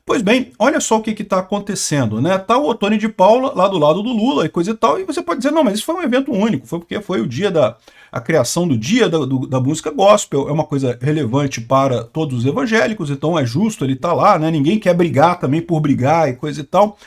Pois bem, olha só o que está acontecendo, né? Tá o Ottoni de Paula lá do lado do Lula e coisa e tal, e você pode dizer, não, mas isso foi um evento único, foi porque foi o dia a criação do dia da música gospel, é uma coisa relevante para todos os evangélicos, então é justo ele estar lá, né? Ninguém quer brigar também por brigar e coisa e tal.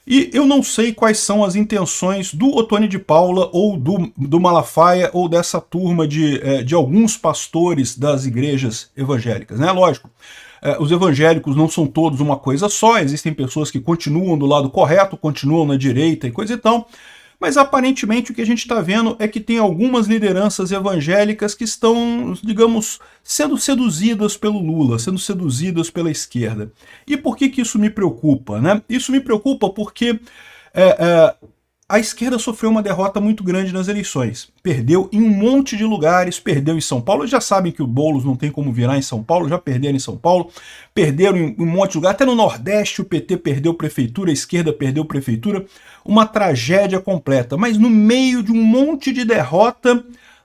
E eu não sei quais são as intenções do Ottoni de Paula ou do Malafaia ou dessa turma de alguns pastores das igrejas evangélicas, né? Lógico, os evangélicos não são todos uma coisa só, existem pessoas que continuam do lado correto, continuam na direita e coisa e tal, mas aparentemente o que a gente está vendo é que tem algumas lideranças evangélicas que estão, digamos, sendo seduzidas pelo Lula, sendo seduzidas pela esquerda. E por que isso me preocupa, né? Isso me preocupa porque a esquerda sofreu uma derrota muito grande nas eleições. Perdeu em um monte de lugares, perdeu em São Paulo. Eles já sabem que o Boulos não tem como virar em São Paulo, já perderam em São Paulo, perderam em um monte de lugar. Até no Nordeste o PT perdeu prefeitura, a esquerda perdeu prefeitura. Uma tragédia completa. Mas no meio de um monte de derrota,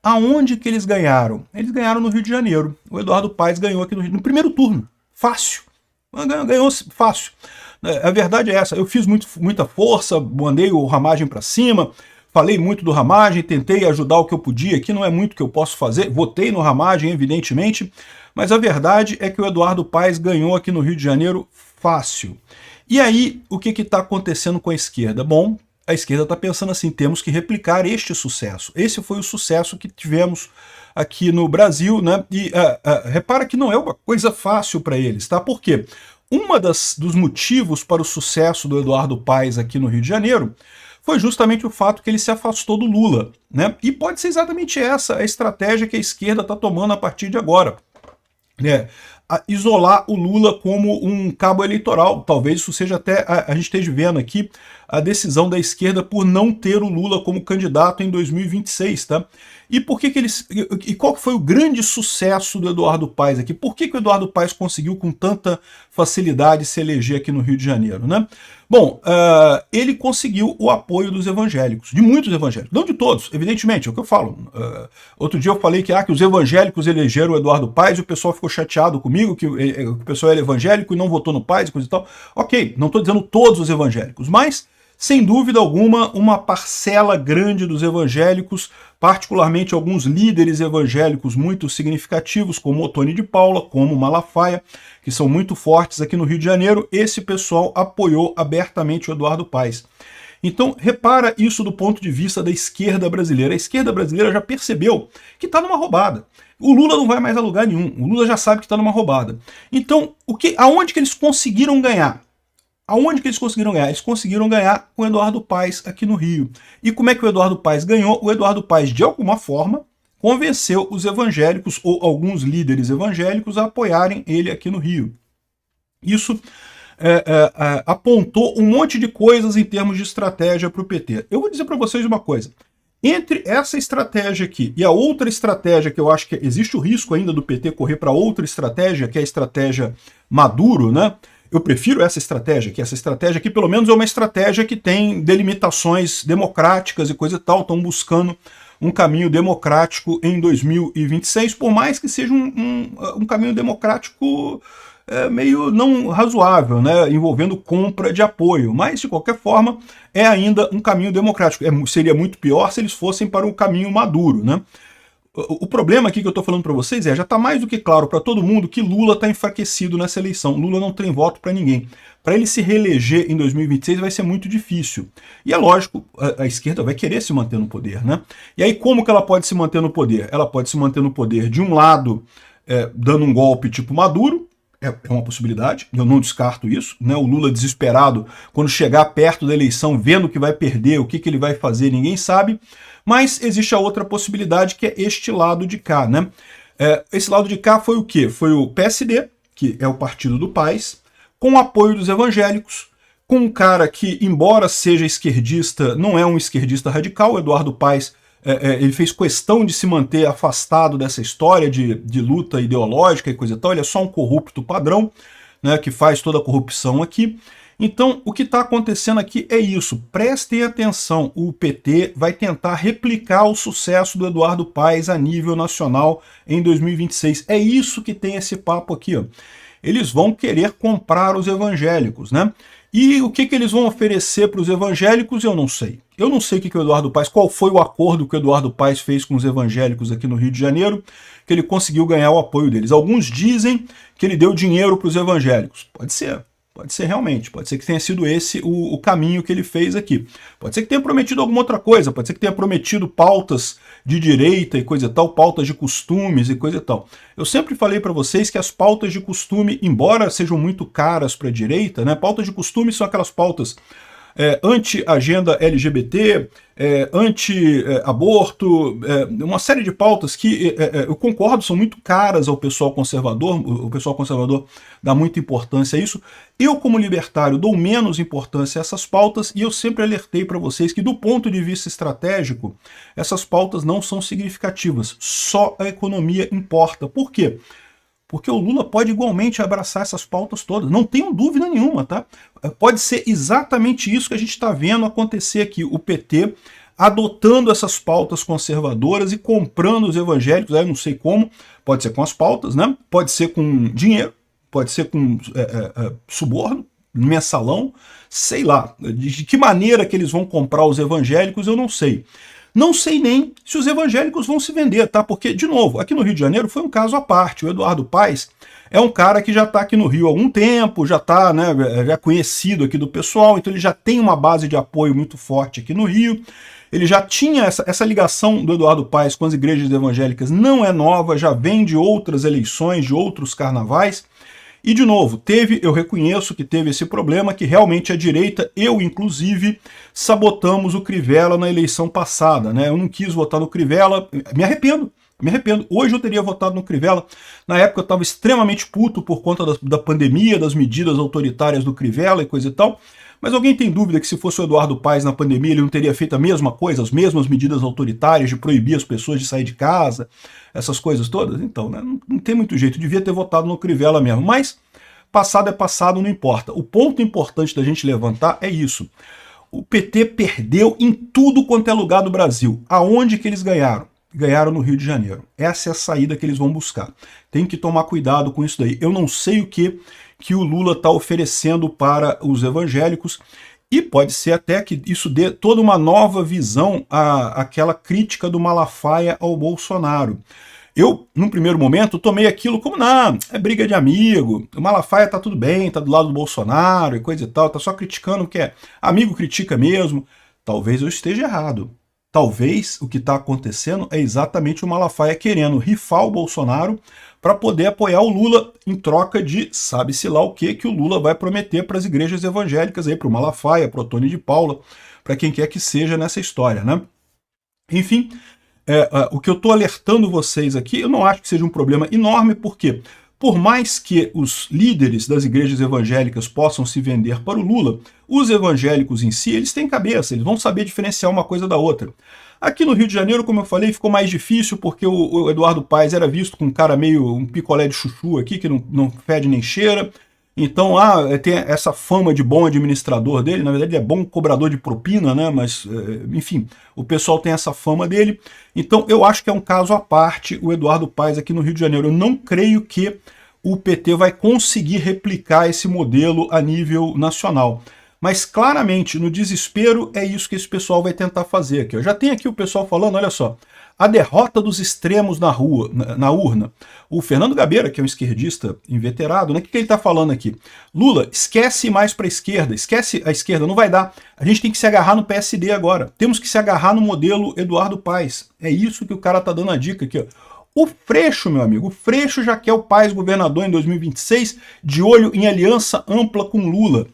aonde que eles ganharam? Eles ganharam no Rio de Janeiro. O Eduardo Paes ganhou aqui no primeiro turno. Fácil. Ganhou fácil. A verdade é essa, eu fiz muita força, mandei o Ramagem para cima, falei muito do Ramagem, tentei ajudar o que eu podia, aqui não é muito que eu posso fazer, votei no Ramagem, evidentemente, mas a verdade é que o Eduardo Paes ganhou aqui no Rio de Janeiro fácil. E aí, o que está acontecendo com a esquerda? Bom, a esquerda está pensando assim, temos que replicar este sucesso. Esse foi o sucesso que tivemos aqui no Brasil, né? E repara que não é uma coisa fácil para eles, tá? Por quê? Dos motivos para o sucesso do Eduardo Paes aqui no Rio de Janeiro foi justamente o fato que ele se afastou do Lula, né? E pode ser exatamente essa a estratégia que a esquerda está tomando a partir de agora, né? Isolar o Lula como um cabo eleitoral. Talvez isso seja até, a gente esteja vendo aqui, a decisão da esquerda por não ter o Lula como candidato em 2026, tá? E por que eles, e qual foi o grande sucesso do Eduardo Paes aqui? Por que o Eduardo Paes conseguiu com tanta facilidade se eleger aqui no Rio de Janeiro, né? Bom, ele conseguiu o apoio dos evangélicos, de muitos evangélicos, não de todos, evidentemente, é o que eu falo. Outro dia eu falei que os evangélicos elegeram o Eduardo Paes e o pessoal ficou chateado comigo, que o pessoal era evangélico e não votou no Paes e coisa e tal. Ok, não estou dizendo todos os evangélicos, mas sem dúvida alguma, uma parcela grande dos evangélicos, particularmente alguns líderes evangélicos muito significativos, como Ottoni de Paula, como Malafaia, que são muito fortes aqui no Rio de Janeiro, esse pessoal apoiou abertamente o Eduardo Paes. Então, repara isso do ponto de vista da esquerda brasileira. A esquerda brasileira já percebeu que está numa roubada. O Lula não vai mais a lugar nenhum. O Lula já sabe que está numa roubada. Então, aonde que eles conseguiram ganhar? Aonde que eles conseguiram ganhar? Eles conseguiram ganhar com o Eduardo Paes aqui no Rio. E como é que o Eduardo Paes ganhou? O Eduardo Paes, de alguma forma, convenceu os evangélicos, ou alguns líderes evangélicos, a apoiarem ele aqui no Rio. Isso apontou um monte de coisas em termos de estratégia para o PT. Eu vou dizer para vocês uma coisa. Entre essa estratégia aqui e a outra estratégia, que eu acho que existe o risco ainda do PT correr para outra estratégia, que é a estratégia Maduro, né? Eu prefiro essa estratégia, que essa estratégia aqui pelo menos é uma estratégia que tem delimitações democráticas e coisa e tal, estão buscando um caminho democrático em 2026, por mais que seja um caminho democrático meio não razoável, né, envolvendo compra de apoio, mas de qualquer forma é ainda um caminho democrático. Seria muito pior se eles fossem para um caminho Maduro, né? O problema aqui que eu estou falando para vocês já está mais do que claro para todo mundo que Lula está enfraquecido nessa eleição. Lula não tem voto para ninguém. Para ele se reeleger em 2026 vai ser muito difícil. E é lógico, a esquerda vai querer se manter no poder, né? E aí como que ela pode se manter no poder? Ela pode se manter no poder de um lado, dando um golpe tipo Maduro, é uma possibilidade, eu não descarto isso, né? O Lula desesperado, quando chegar perto da eleição, vendo que vai perder, o que ele vai fazer, ninguém sabe. Mas existe a outra possibilidade, que é este lado de cá, né? Esse lado de cá foi o quê? Foi o PSD, que é o partido do Paes, com o apoio dos evangélicos, com um cara que, embora seja esquerdista, não é um esquerdista radical. O Eduardo Paes, ele fez questão de se manter afastado dessa história de luta ideológica e coisa e tal. Ele é só um corrupto padrão, né, que faz toda a corrupção aqui. Então, o que está acontecendo aqui é isso. Prestem atenção, o PT vai tentar replicar o sucesso do Eduardo Paes a nível nacional em 2026. É isso que tem esse papo aqui, ó. eles vão querer comprar os evangélicos, né? E o que eles vão oferecer para os evangélicos, eu não sei. Eu não sei o que o Eduardo Paes, qual foi o acordo que o Eduardo Paes fez com os evangélicos aqui no Rio de Janeiro, que ele conseguiu ganhar o apoio deles. Alguns dizem que ele deu dinheiro para os evangélicos. Pode ser realmente, pode ser que tenha sido esse o caminho que ele fez aqui. Pode ser que tenha prometido alguma outra coisa, pode ser que tenha prometido pautas de direita e coisa e tal, pautas de costumes e coisa e tal. Eu sempre falei para vocês que as pautas de costume, embora sejam muito caras para a direita, né, pautas de costume são aquelas pautas anti-agenda LGBT, anti-aborto, uma série de pautas que eu concordo, são muito caras ao pessoal conservador, o pessoal conservador dá muita importância a isso. Eu, como libertário, dou menos importância a essas pautas e eu sempre alertei para vocês que, do ponto de vista estratégico, essas pautas não são significativas, só a economia importa. Por quê? Porque o Lula pode igualmente abraçar essas pautas todas, não tenho dúvida nenhuma, tá? Pode ser exatamente isso que a gente está vendo acontecer aqui, o PT adotando essas pautas conservadoras e comprando os evangélicos, aí eu não sei como, pode ser com as pautas, né? Pode ser com dinheiro, pode ser com suborno, mensalão, sei lá, de que maneira que eles vão comprar os evangélicos eu não sei. Não sei nem se os evangélicos vão se vender, tá? Porque, de novo, aqui no Rio de Janeiro foi um caso à parte. O Eduardo Paes é um cara que já está aqui no Rio há algum tempo, já está, né, já conhecido aqui do pessoal, então ele já tem uma base de apoio muito forte aqui no Rio. Ele já tinha essa ligação do Eduardo Paes com as igrejas evangélicas, não é nova, já vem de outras eleições, de outros carnavais. E, de novo, eu reconheço que teve esse problema, que realmente a direita, eu inclusive, sabotamos o Crivella na eleição passada, né? Eu não quis votar no Crivella, me arrependo. Hoje eu teria votado no Crivella. Na época eu estava extremamente puto por conta da pandemia, das medidas autoritárias do Crivella e coisa e tal. Mas alguém tem dúvida que se fosse o Eduardo Paes na pandemia, ele não teria feito a mesma coisa, as mesmas medidas autoritárias de proibir as pessoas de sair de casa, essas coisas todas? Então, né, não tem muito jeito, devia ter votado no Crivella mesmo. Mas passado é passado, não importa. O ponto importante da gente levantar é isso. O PT perdeu em tudo quanto é lugar do Brasil. Aonde que eles ganharam? Ganharam no Rio de Janeiro. Essa é a saída que eles vão buscar. Tem que tomar cuidado com isso daí. Eu não sei o que o Lula está oferecendo para os evangélicos, e pode ser até que isso dê toda uma nova visão àquela crítica do Malafaia ao Bolsonaro. Eu, num primeiro momento, tomei aquilo como, não, é briga de amigo, o Malafaia tá tudo bem, tá do lado do Bolsonaro e coisa e tal, tá só criticando o que é amigo, critica mesmo. Talvez eu esteja errado. Talvez o que está acontecendo é exatamente o Malafaia querendo rifar o Bolsonaro para poder apoiar o Lula em troca de sabe-se lá o que o Lula vai prometer para as igrejas evangélicas, para o Malafaia, para o Otônio de Paula, para quem quer que seja nessa história, né? Enfim, o que eu estou alertando vocês aqui, eu não acho que seja um problema enorme, porque por mais que os líderes das igrejas evangélicas possam se vender para o Lula, os evangélicos em si, eles têm cabeça, eles vão saber diferenciar uma coisa da outra. Aqui no Rio de Janeiro, como eu falei, ficou mais difícil porque o Eduardo Paes era visto com um cara meio um picolé de chuchu aqui, que não fede nem cheira. Então, tem essa fama de bom administrador dele, na verdade ele é bom cobrador de propina, né? Mas, enfim, o pessoal tem essa fama dele. Então, eu acho que é um caso à parte o Eduardo Paes aqui no Rio de Janeiro. Eu não creio que o PT vai conseguir replicar esse modelo a nível nacional. Mas, claramente, no desespero, é isso que esse pessoal vai tentar fazer aqui. Eu já tenho aqui o pessoal falando, olha só, a derrota dos extremos na urna. O Fernando Gabeira, que é um esquerdista inveterado, né, o que ele está falando aqui? Lula, esquece mais para a esquerda, esquece a esquerda, não vai dar. A gente tem que se agarrar no PSD agora. Temos que se agarrar no modelo Eduardo Paes. É isso que o cara está dando a dica aqui, ó. O Freixo, meu amigo, o Freixo já quer o Paes governador em 2026, de olho em aliança ampla com Lula.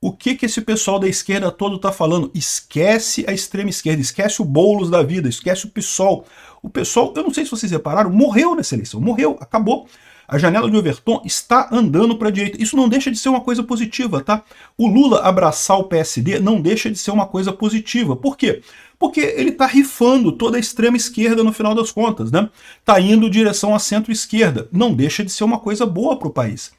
O que esse pessoal da esquerda todo está falando? Esquece a extrema esquerda, esquece o Boulos da vida, esquece o PSOL. O PSOL, eu não sei se vocês repararam, morreu nessa eleição, morreu, acabou. A janela de Overton está andando para a direita. Isso não deixa de ser uma coisa positiva, tá? O Lula abraçar o PSD não deixa de ser uma coisa positiva. Por quê? Porque ele está rifando toda a extrema esquerda no final das contas, né? Está indo em direção à centro-esquerda. Não deixa de ser uma coisa boa para o país.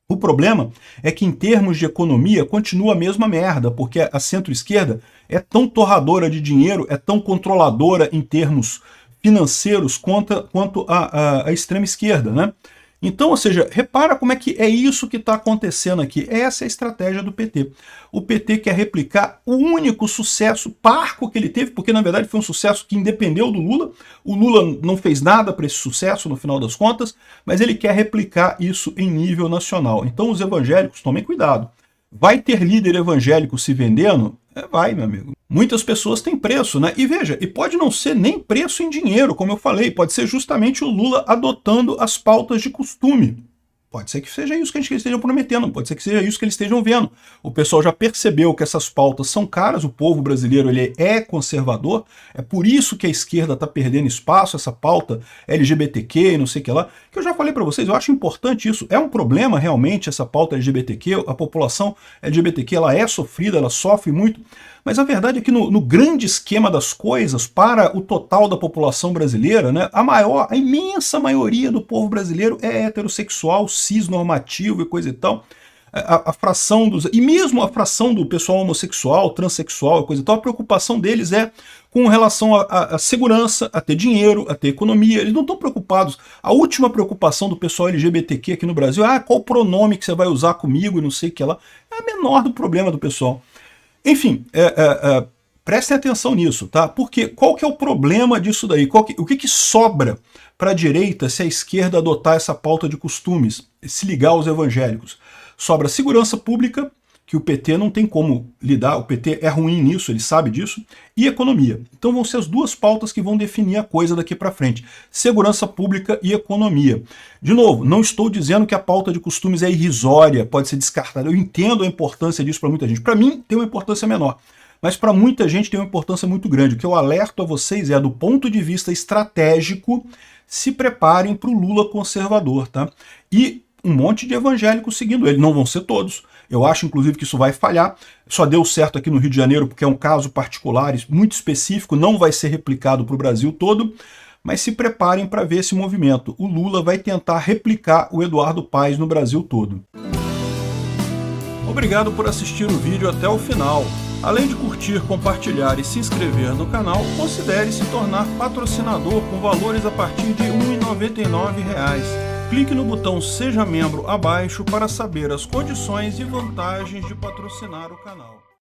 O problema é que, em termos de economia, continua a mesma merda, porque a centro-esquerda é tão torradora de dinheiro, é tão controladora em termos financeiros quanto a extrema-esquerda, né? Então, ou seja, repara como é que é isso que está acontecendo aqui. Essa é a estratégia do PT. O PT quer replicar o único sucesso parco que ele teve, porque na verdade foi um sucesso que independeu do Lula. O Lula não fez nada para esse sucesso no final das contas, mas ele quer replicar isso em nível nacional. Então os evangélicos, tomem cuidado. Vai ter líder evangélico se vendendo? Vai, meu amigo. Muitas pessoas têm preço, né? E veja, e pode não ser nem preço em dinheiro, como eu falei, pode ser justamente o Lula adotando as pautas de costume. Pode ser que seja isso que eles estejam prometendo, pode ser que seja isso que eles estejam vendo. O pessoal já percebeu que essas pautas são caras, o povo brasileiro ele é conservador, é por isso que a esquerda está perdendo espaço, essa pauta LGBTQ e não sei o que lá, que eu já falei para vocês, eu acho importante isso, é um problema realmente essa pauta LGBTQ, a população LGBTQ ela é sofrida, ela sofre muito, mas a verdade é que no grande esquema das coisas, para o total da população brasileira, né, a imensa maioria do povo brasileiro é heterossexual, cisnormativo e coisa e tal. A fração dos... E mesmo a fração do pessoal homossexual, transexual e coisa e tal, a preocupação deles é com relação à segurança, a ter dinheiro, a ter economia. Eles não estão preocupados. A última preocupação do pessoal LGBTQ aqui no Brasil é qual pronome que você vai usar comigo e não sei o que lá. É a menor do problema do pessoal. Enfim, prestem atenção nisso, tá? Porque qual que é o problema disso daí? O que sobra para a direita se a esquerda adotar essa pauta de costumes, se ligar aos evangélicos? Sobra segurança pública, que o PT não tem como lidar, o PT é ruim nisso, ele sabe disso, e economia. Então vão ser as duas pautas que vão definir a coisa daqui para frente. Segurança pública e economia. De novo, não estou dizendo que a pauta de costumes é irrisória, pode ser descartada. Eu entendo a importância disso para muita gente. Para mim, tem uma importância menor. Mas para muita gente tem uma importância muito grande. O que eu alerto a vocês é, do ponto de vista estratégico, se preparem para o Lula conservador, tá? E um monte de evangélicos seguindo ele. Não vão ser todos. Eu acho, inclusive, que isso vai falhar. Só deu certo aqui no Rio de Janeiro porque é um caso particular, muito específico, não vai ser replicado para o Brasil todo, mas se preparem para ver esse movimento. O Lula vai tentar replicar o Eduardo Paes no Brasil todo. Obrigado por assistir o vídeo até o final. Além de curtir, compartilhar e se inscrever no canal, considere se tornar patrocinador com valores a partir de R$ 1,99. Clique no botão Seja Membro abaixo para saber as condições e vantagens de patrocinar o canal.